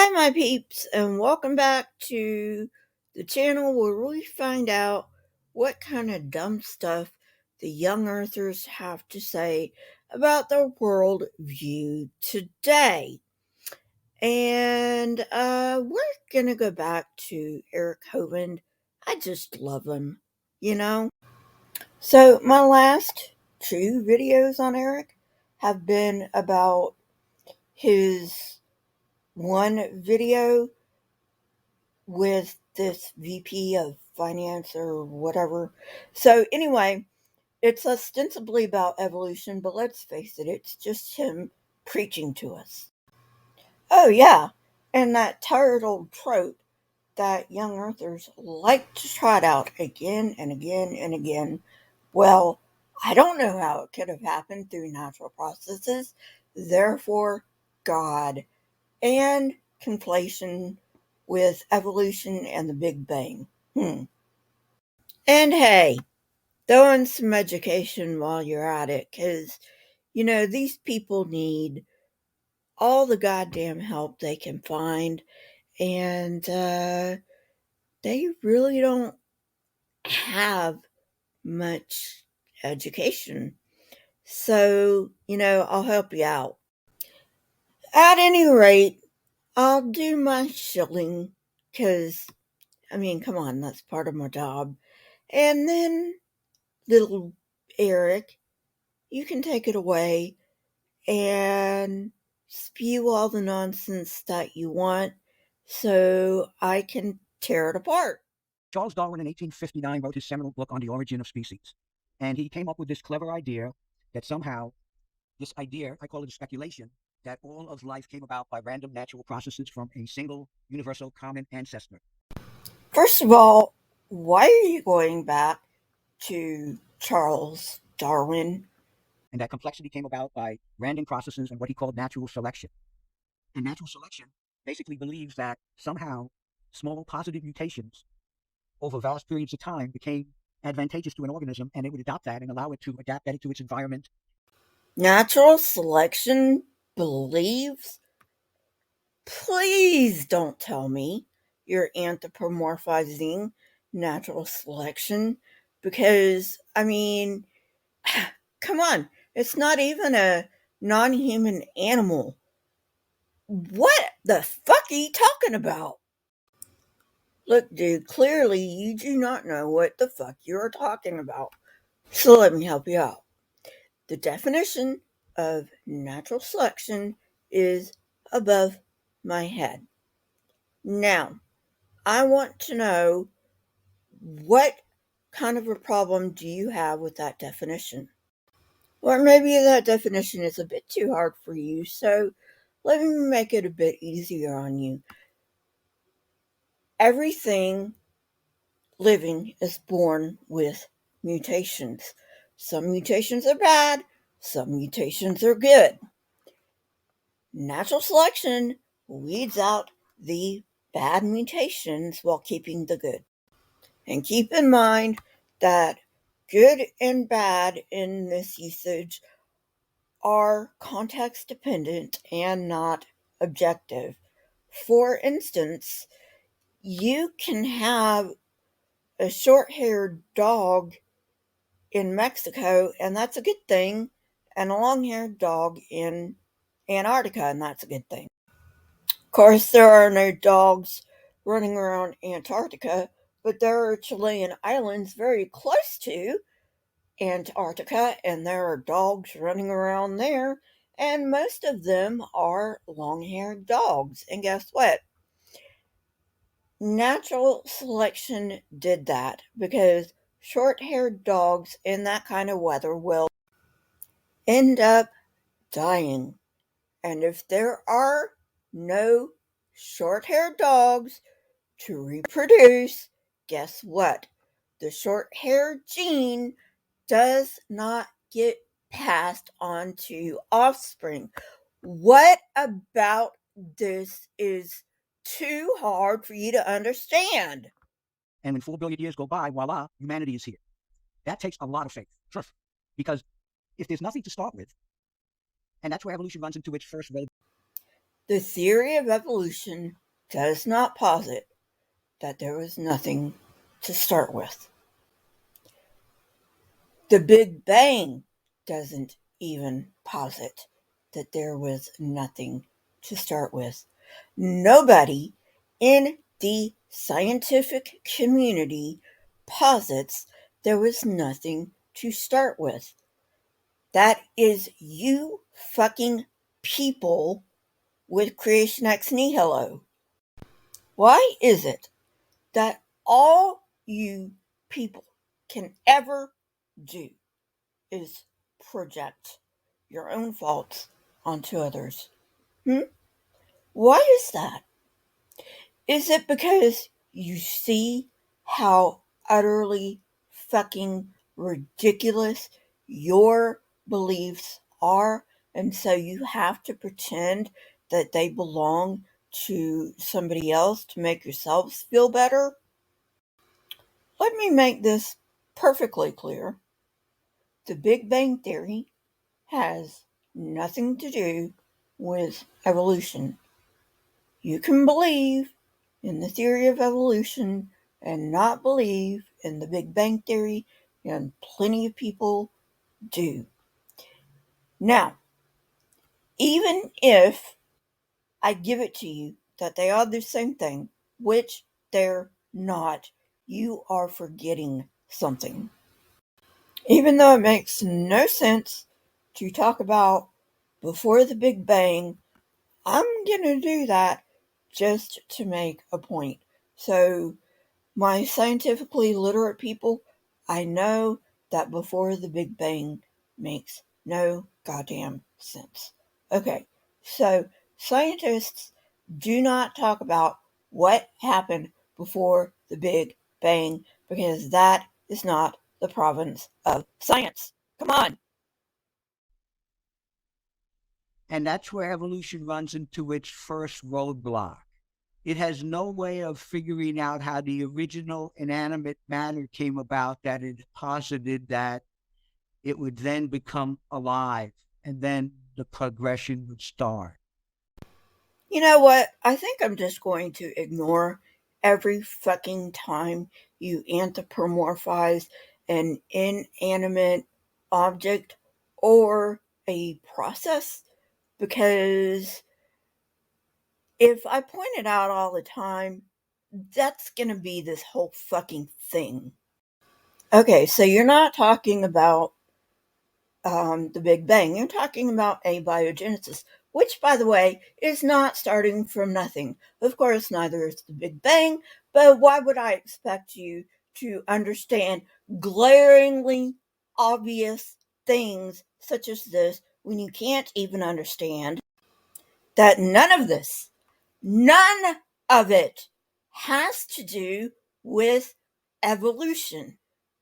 Hi, my peeps, and welcome back to the channel where we find out what kind of dumb stuff the young earthers have to say about their world view today. And we're gonna go back to Eric Hovind. I just love him, you know? So, my last two videos on Eric have been about his one video with this VP of finance or whatever. So, anyway, it's ostensibly about evolution, but let's face it, it's just him preaching to us. Oh, yeah, and that tired old trope that young earthers like to trot out again and again and again. Well, I don't know how it could have happened through natural processes, therefore, God, and conflation with evolution and the Big Bang. And hey, throw in some education while you're at it, because, these people need all the goddamn help they can find, and they really don't have much education. So, I'll help you out. At any rate, I'll do my shilling, because, come on, that's part of my job. And then, little Eric, you can take it away and spew all the nonsense that you want so I can tear it apart. Charles Darwin in 1859 wrote his seminal book on the origin of species. And he came up with this clever idea that somehow, this idea, I call it a speculation, that all of life came about by random natural processes from a single universal common ancestor. First of all, why are you going back to Charles Darwin? And that complexity came about by random processes and what he called natural selection. And natural selection basically believes that somehow small positive mutations over vast periods of time became advantageous to an organism, and it would adopt that and allow it to adapt better to its environment. Natural selection believes? Please don't tell me you're anthropomorphizing natural selection, because, come on, it's not even a non human animal. What the fuck are you talking about? Look, dude, clearly you do not know what the fuck you're talking about. So let me help you out. The definition of natural selection is above my head. Now, I want to know, what kind of a problem do you have with that definition? Or maybe that definition is a bit too hard for you, so let me make it a bit easier on you. Everything living is born with mutations. Some mutations are bad, some mutations are good. Natural selection weeds out the bad mutations while keeping the good. And keep in mind that good and bad in this usage are context dependent and not objective. For instance, you can have a short haired dog in Mexico, and that's a good thing, and a long haired dog in Antarctica, and that's a good thing. Of course, there are no dogs running around Antarctica, but there are Chilean islands very close to Antarctica, and there are dogs running around there, and most of them are long haired dogs. And guess what? Natural selection did that, because short haired dogs in that kind of weather will end up dying. And if there are no short haired dogs to reproduce, guess what? The short haired gene does not get passed on to offspring. What about this is too hard for you to understand? And when 4 billion years go by, voila, humanity is here. That takes a lot of faith, because if there's nothing to start with, and that's where evolution runs into its first road. The theory of evolution does not posit that there was nothing to start with. The Big Bang doesn't even posit that there was nothing to start with. Nobody in the scientific community posits there was nothing to start with. That is you fucking people with creation ex nihilo. Why is it that all you people can ever do is project your own faults onto others? Why is that? Is it because you see how utterly fucking ridiculous your beliefs are, and so you have to pretend that they belong to somebody else to make yourselves feel better? Let me make this perfectly clear. The Big Bang Theory has nothing to do with evolution. You can believe in the theory of evolution and not believe in the Big Bang Theory, and plenty of people do. Now, even if I give it to you that they are the same thing, which they're not, you are forgetting something. Even though it makes no sense to talk about before the Big Bang, I'm going to do that just to make a point. So, my scientifically literate people, I know that before the Big Bang makes no goddamn sense. Okay, so scientists do not talk about what happened before the Big Bang because that is not the province of science. Come on. And that's where evolution runs into its first roadblock. It has no way of figuring out how the original inanimate matter came about, that it posited that it would then become alive, and then the progression would start. You know what? I think I'm just going to ignore every fucking time you anthropomorphize an inanimate object or a process, because if I point it out all the time, that's going to be this whole fucking thing. Okay, so you're not talking about the Big Bang. You're talking about abiogenesis, which, by the way, is not starting from nothing. Of course, neither is the Big Bang, but why would I expect you to understand glaringly obvious things such as this when you can't even understand that none of it has to do with evolution?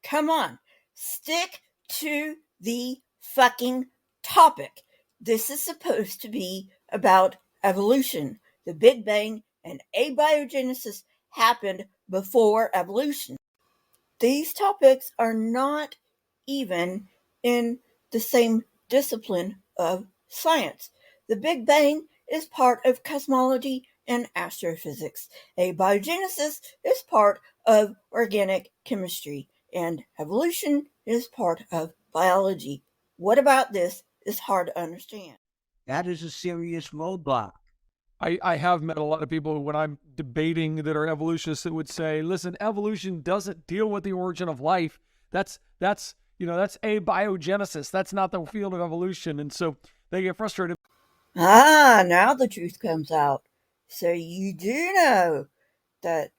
Come on, stick to the fucking topic. This is supposed to be about evolution. The Big Bang and abiogenesis happened before evolution. These topics are not even in the same discipline of science. The Big Bang is part of cosmology and astrophysics. Abiogenesis is part of organic chemistry, and evolution is part of biology. What about this is hard to understand? That is a serious roadblock. I have met a lot of people when I'm debating that are evolutionists that would say, listen, evolution doesn't deal with the origin of life. That's abiogenesis. That's not the field of evolution. And so they get frustrated. Ah, now the truth comes out. So you do know that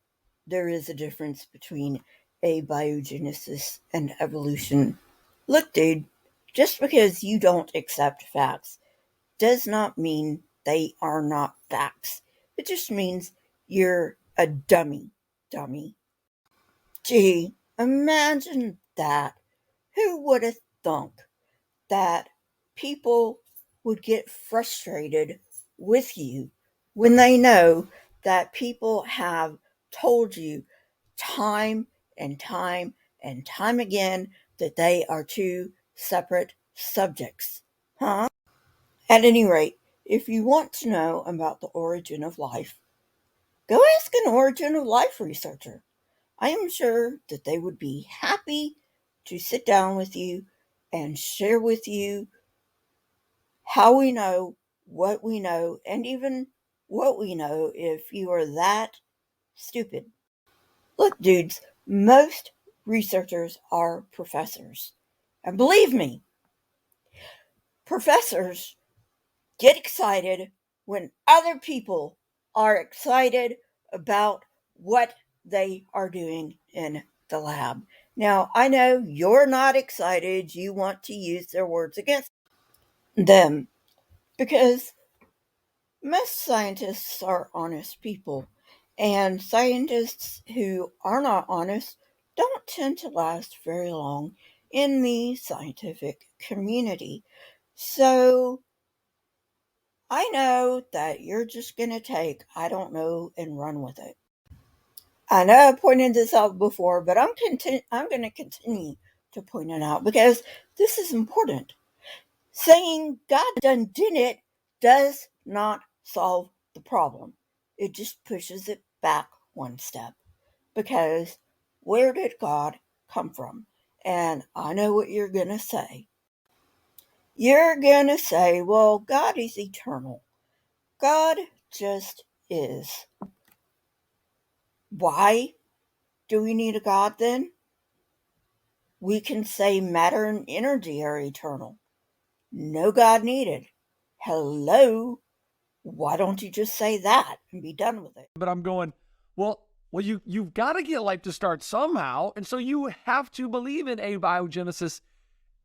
there is a difference between abiogenesis and evolution. Look, dude, just because you don't accept facts does not mean they are not facts. It just means you're a dummy. Gee, imagine that. Who would have thunk that people would get frustrated with you when they know that people have told you time and time and time again that they are two separate subjects? Huh? At any rate, If you want to know about the origin of life, go ask an origin of life researcher. I am sure that they would be happy to sit down with you and share with you how we know what we know, and even what we know if you are that stupid. Look, dudes, most researchers are professors. And believe me, professors get excited when other people are excited about what they are doing in the lab. Now, I know you're not excited. You want to use their words against them because most scientists are honest people, and scientists who are not honest don't tend to last very long in the scientific community. So I know that you're just going to take, I don't know, and run with it. I know I pointed this out before, but I'm going to continue to point it out because this is important. Saying God done did it does not solve the problem. It just pushes it back one step. Because where did God come from? And I know what you're going to say. You're going to say, well, God is eternal. God just is. Why do we need a God then? We can say matter and energy are eternal. No God needed. Hello? Why don't you just say that and be done with it? But I'm going, well, you've got to get life to start somehow, and so you have to believe in abiogenesis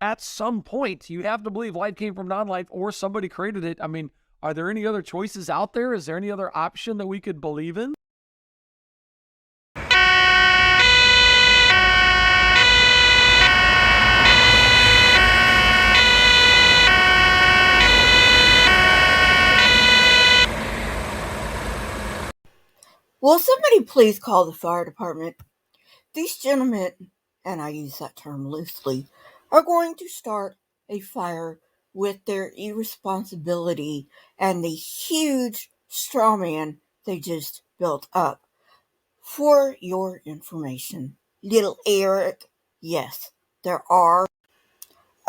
at some point. You have to believe life came from non-life or somebody created it. I mean, are there any other choices out there? Is there any other option that we could believe in? Will somebody please call the fire department? These gentlemen, and I use that term loosely, are going to start a fire with their irresponsibility and the huge straw man they just built up. For your information, little Eric, yes, there are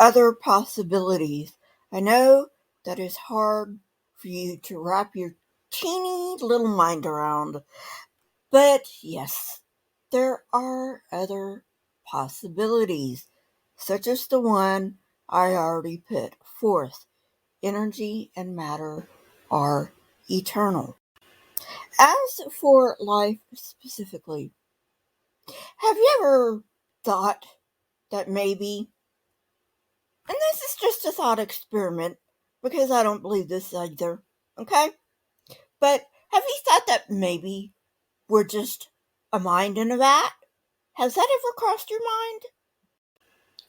other possibilities. I know that is hard for you to wrap your teeny little mind around, but yes, there are other possibilities, such as the one I already put forth. Energy and matter are eternal. As for life specifically, have you ever thought that maybe, and this is just a thought experiment because I don't believe this either, okay? But have you thought that maybe we're just a mind in a vat? Has that ever crossed your mind?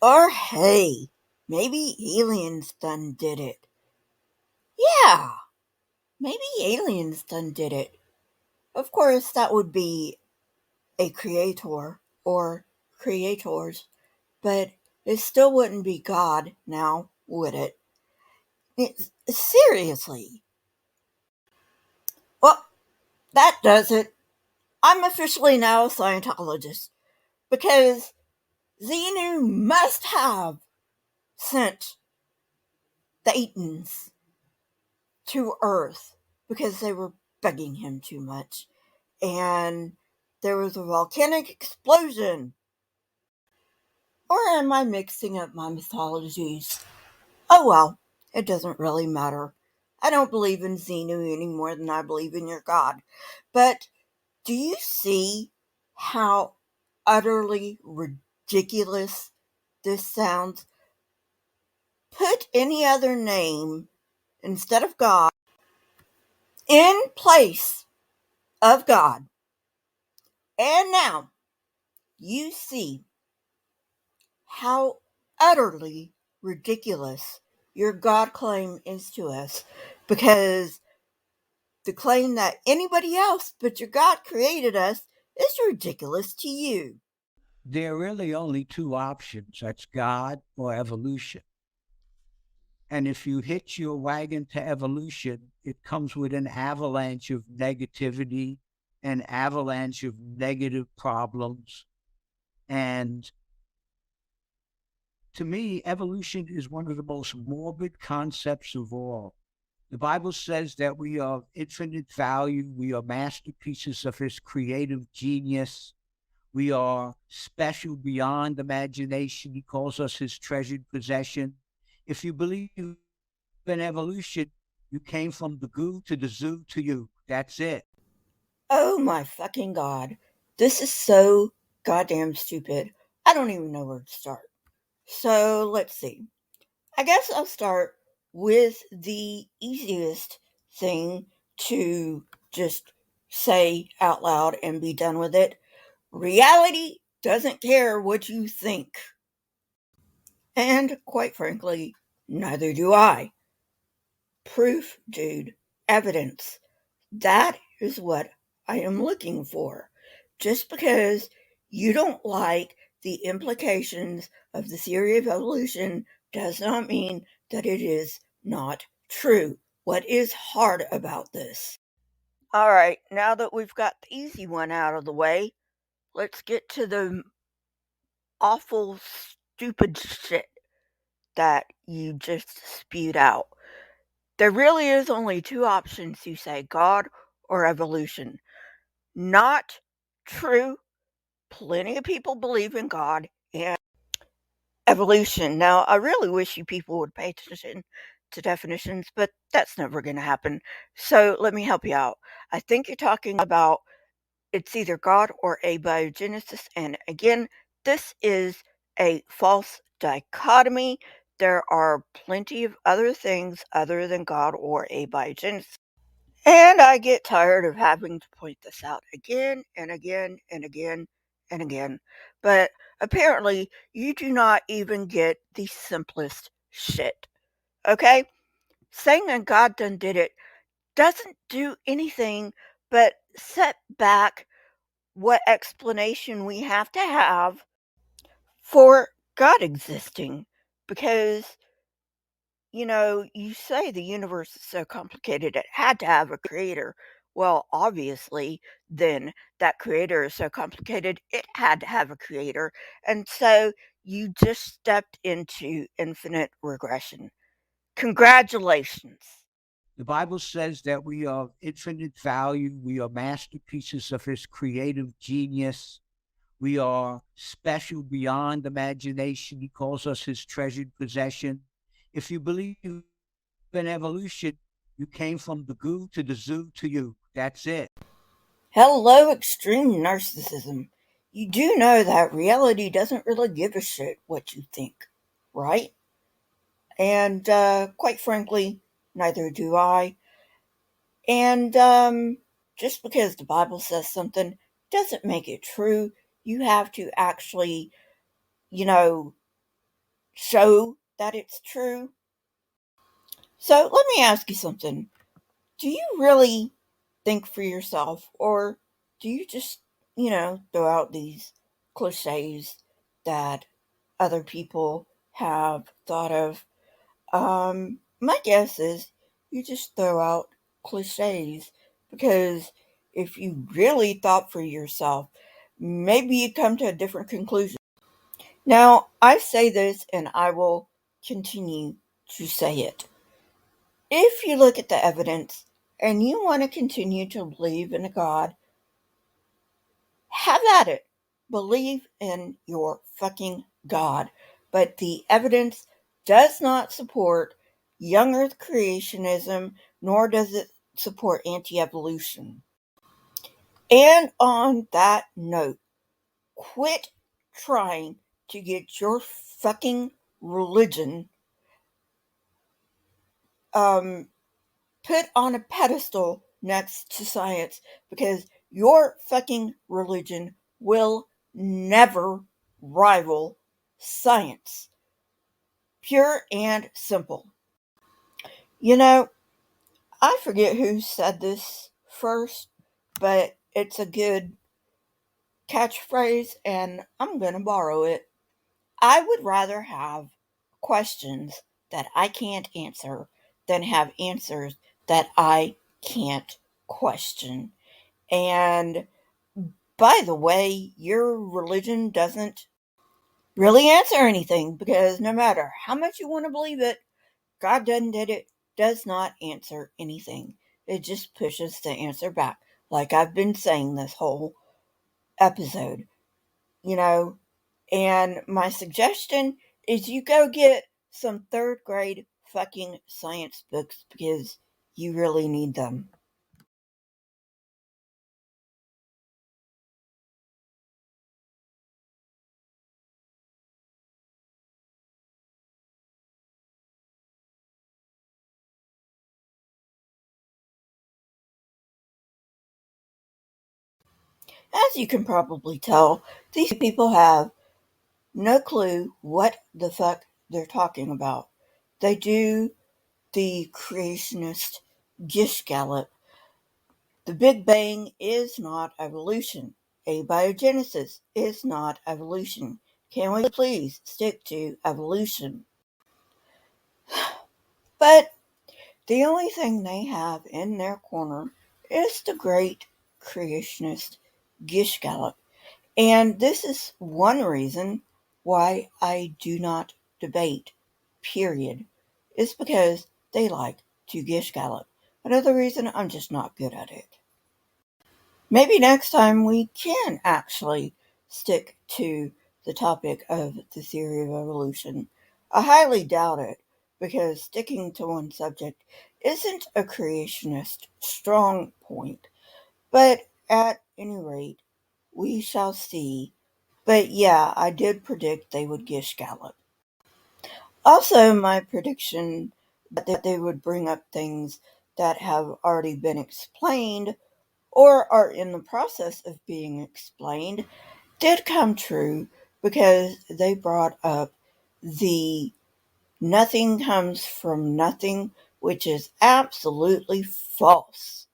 Or hey, maybe aliens done did it. Yeah, maybe aliens done did it. Of course, that would be a creator or creators, but it still wouldn't be God now, would it? Seriously. Well, that does it. I'm officially now a Scientologist because Xenu must have sent Thetans to Earth because they were bugging him too much. And there was a volcanic explosion. Or am I mixing up my mythologies? Oh well, it doesn't really matter. I don't believe in Xenu any more than I believe in your God. But do you see how utterly ridiculous this sounds? Put any other name instead of God in place of God. And now you see how utterly ridiculous your God claim is to us, because the claim that anybody else but your God created us is ridiculous to you. There are really only two options. That's God or evolution. And if you hitch your wagon to evolution, it comes with an avalanche of negativity, an avalanche of negative problems. And to me, evolution is one of the most morbid concepts of all. The Bible says that we are of infinite value. We are masterpieces of his creative genius. We are special beyond imagination. He calls us his treasured possession. If you believe in evolution, you came from the goo to the zoo to you. That's it. Oh my fucking god. This is so goddamn stupid. I don't even know where to start. So let's see. I guess I'll start with the easiest thing to just say out loud and be done with it. Reality doesn't care what you think. And quite frankly, neither do I. Proof, dude. Evidence. That is what I am looking for. Just because you don't like the implications of the theory of evolution does not mean that it is not true. What is hard about this? All right, now that we've got the easy one out of the way, let's get to the awful, stupid shit that you just spewed out. There really is only two options, you say, God or evolution. Not true. Plenty of people believe in God and evolution. Now, I really wish you people would pay attention to definitions, but that's never going to happen. So let me help you out. I think you're talking about it's either God or abiogenesis. And again, this is a false dichotomy. There are plenty of other things other than God or abiogenesis. And I get tired of having to point this out again and again and again and again. But apparently, you do not even get the simplest shit. Okay? Saying that God done did it doesn't do anything but set back what explanation we have to have for God existing. Because you say the universe is so complicated it had to have a creator. Well, obviously, then that creator is so complicated it had to have a creator. And so you just stepped into infinite regression. Congratulations. The Bible says that we are of infinite value. We are masterpieces of his creative genius. We are special beyond imagination. He calls us his treasured possession. If you believe in evolution, you came from the goo to the zoo to you. That's it. Hello, extreme narcissism. You do know that reality doesn't really give a shit what you think, right? And quite frankly, neither do I. And just because the Bible says something doesn't make it true. You have to actually, you know, show that it's true. So let me ask you something. Do you really think for yourself, or do you just, throw out these cliches that other people have thought of? My guess is you just throw out cliches because if you really thought for yourself, maybe you'd come to a different conclusion. Now, I say this and I will continue to say it. If you look at the evidence and you want to continue to believe in a God, have at it. Believe in your fucking God. But the evidence does not support young earth creationism, nor does it support anti evolution. And on that note, quit trying to get your fucking religion um, put on a pedestal next to science because your fucking religion will never rival science. Pure and simple. You know, I forget who said this first, but it's a good catchphrase and I'm going to borrow it. I would rather have questions that I can't answer than have answers that I can't question. And by the way, your religion doesn't really answer anything, because no matter how much you want to believe it, God does not answer anything. It just pushes the answer back, like I've been saying this whole episode, you know. And my suggestion is you go get some third grade fucking science books, because you really need them. As you can probably tell, these people have no clue what the fuck they're talking about. They do the creationist gish-gallop. The Big Bang is not evolution. Abiogenesis is not evolution. Can we please stick to evolution? But the only thing they have in their corner is the great creationist gish-gallop. And this is one reason why I do not debate, period. It's because they like to gish-gallop. Another reason, I'm just not good at it. Maybe next time we can actually stick to the topic of the theory of evolution. I highly doubt it, because sticking to one subject isn't a creationist strong point. But at any rate, we shall see. But yeah, I did predict they would gish gallop. Also, my prediction that they would bring up things that have already been explained or are in the process of being explained did come true, because they brought up the nothing comes from nothing, which is absolutely false.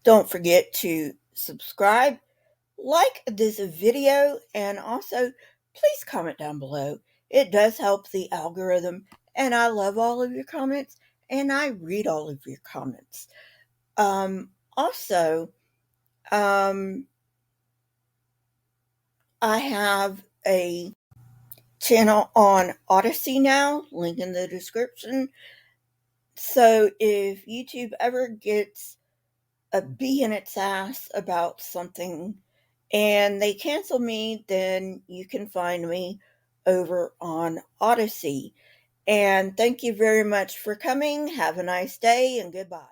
Don't forget to subscribe, like this video, and also please comment down below. It does help the algorithm, and I love all of your comments, and I read all of your comments. Also, um, I have a channel on Odyssey now, link in the description. So if YouTube ever gets a bee in its ass about something and they cancel me, then you can find me over on Odyssey. And thank you very much for coming. Have a nice day and goodbye.